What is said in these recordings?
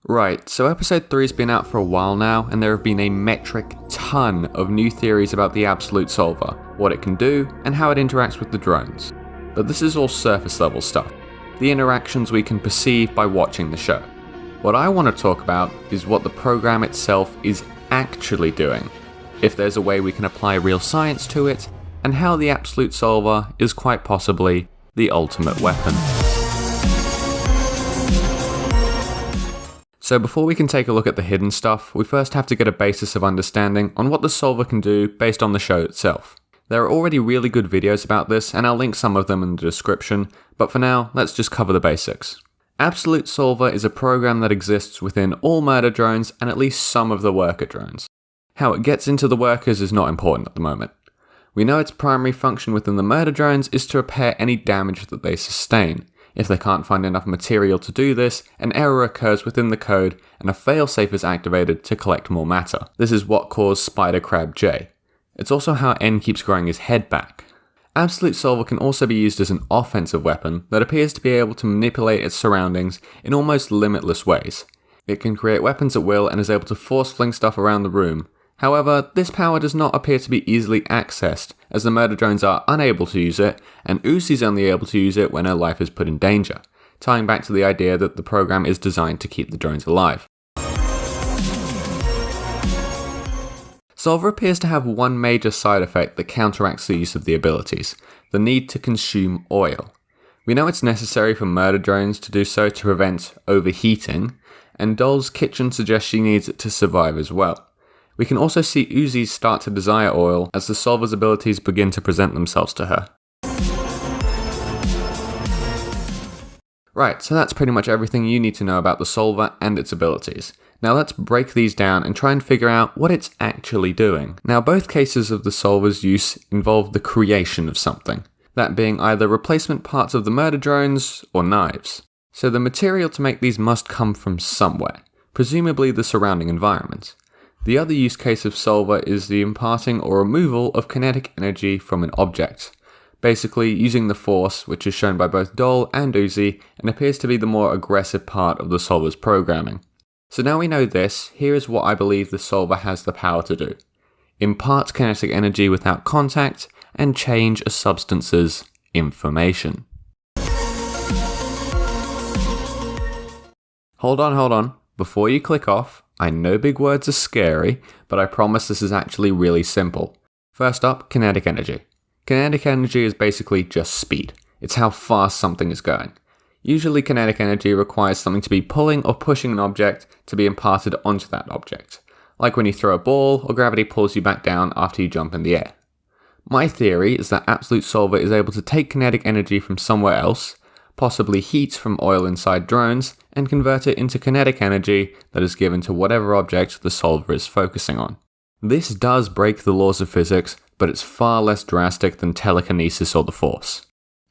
Right, so episode 3 has been out for a while now, and there have been a metric ton of new theories about the Absolute Solver, what it can do, and how it interacts with the drones. But this is all surface level stuff, the interactions we can perceive by watching the show. What I want to talk about is what the program itself is actually doing, if there's a way we can apply real science to it, and how the Absolute Solver is quite possibly the ultimate weapon. So before we can take a look at the hidden stuff, we first have to get a basis of understanding on what the solver can do based on the show itself. There are already really good videos about this, and I'll link some of them in the description, but for now, let's just cover the basics. Absolute Solver is a program that exists within all murder drones and at least some of the worker drones. How it gets into the workers is not important at the moment. We know its primary function within the murder drones is to repair any damage that they sustain. If they can't find enough material to do this, an error occurs within the code and a failsafe is activated to collect more matter. This is what caused Spider Crab J. It's also how N keeps growing his head back. Absolute Solver can also be used as an offensive weapon that appears to be able to manipulate its surroundings in almost limitless ways. It can create weapons at will and is able to force fling stuff around the room. However, this power does not appear to be easily accessed, as the murder drones are unable to use it, and Uzi's only able to use it when her life is put in danger, tying back to the idea that the program is designed to keep the drones alive. Solver appears to have one major side effect that counteracts the use of the abilities, the need to consume oil. We know it's necessary for murder drones to do so to prevent overheating, and Doll's kitchen suggests she needs it to survive as well. We can also see Uzi start to desire oil as the Solver's abilities begin to present themselves to her. Right, so that's pretty much everything you need to know about the Solver and its abilities. Now let's break these down and try and figure out what it's actually doing. Now both cases of the Solver's use involve the creation of something, that being either replacement parts of the murder drones or knives. So the material to make these must come from somewhere, presumably the surrounding environment. The other use case of Solver is the imparting or removal of kinetic energy from an object, basically using the Force, which is shown by both Doll and Uzi, and appears to be the more aggressive part of the Solver's programming. So now we know this, here is what I believe the Solver has the power to do. Impart kinetic energy without contact, and change a substance's information. Hold on. Before you click off, I know big words are scary, but I promise this is actually really simple. First up, kinetic energy. Kinetic energy is basically just speed. It's how fast something is going. Usually kinetic energy requires something to be pulling or pushing an object to be imparted onto that object, like when you throw a ball or gravity pulls you back down after you jump in the air. My theory is that Absolute Solver is able to take kinetic energy from somewhere else, possibly heat from oil inside drones, and convert it into kinetic energy that is given to whatever object the Solver is focusing on. This does break the laws of physics, but it's far less drastic than telekinesis or the Force.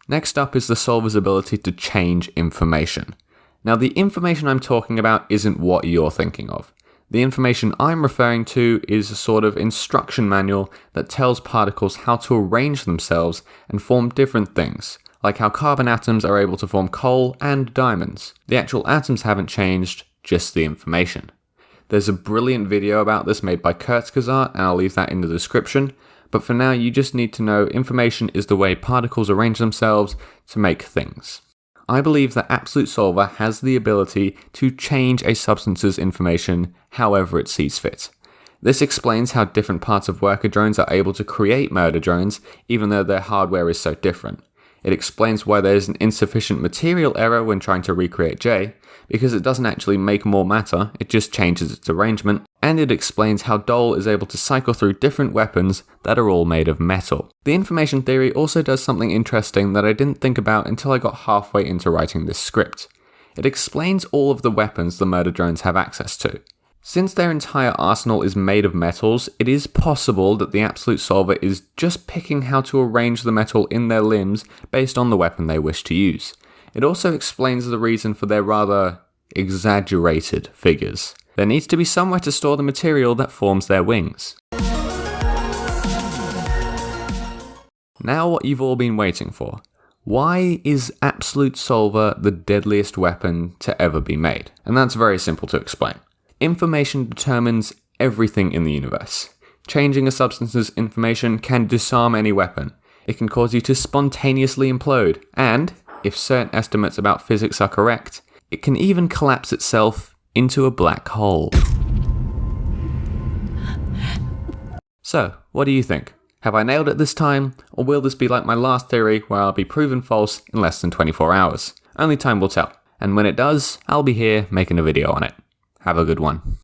Next up is the Solver's ability to change information. Now the information I'm talking about isn't what you're thinking of. The information I'm referring to is a sort of instruction manual that tells particles how to arrange themselves and form different things, like how carbon atoms are able to form coal and diamonds. The actual atoms haven't changed, just the information. There's a brilliant video about this made by Kurzgesagt, and I'll leave that in the description, but for now you just need to know information is the way particles arrange themselves to make things. I believe that Absolute Solver has the ability to change a substance's information however it sees fit. This explains how different parts of worker drones are able to create murder drones, even though their hardware is so different. It explains why there is an insufficient material error when trying to recreate J, because it doesn't actually make more matter, it just changes its arrangement, and it explains how Doll is able to cycle through different weapons that are all made of metal. The information theory also does something interesting that I didn't think about until I got halfway into writing this script. It explains all of the weapons the murder drones have access to. Since their entire arsenal is made of metals, it is possible that the Absolute Solver is just picking how to arrange the metal in their limbs based on the weapon they wish to use. It also explains the reason for their rather exaggerated figures. There needs to be somewhere to store the material that forms their wings. Now what you've all been waiting for. why is Absolute Solver the deadliest weapon to ever be made? And that's very simple to explain. Information determines everything in the universe. Changing a substance's information can disarm any weapon. It can cause you to spontaneously implode, and, if certain estimates about physics are correct, it can even collapse itself into a black hole. So, what do you think? Have I nailed it this time, or will this be like my last theory where I'll be proven false in less than 24 hours? Only time will tell, and when it does, I'll be here making a video on it. Have a good one.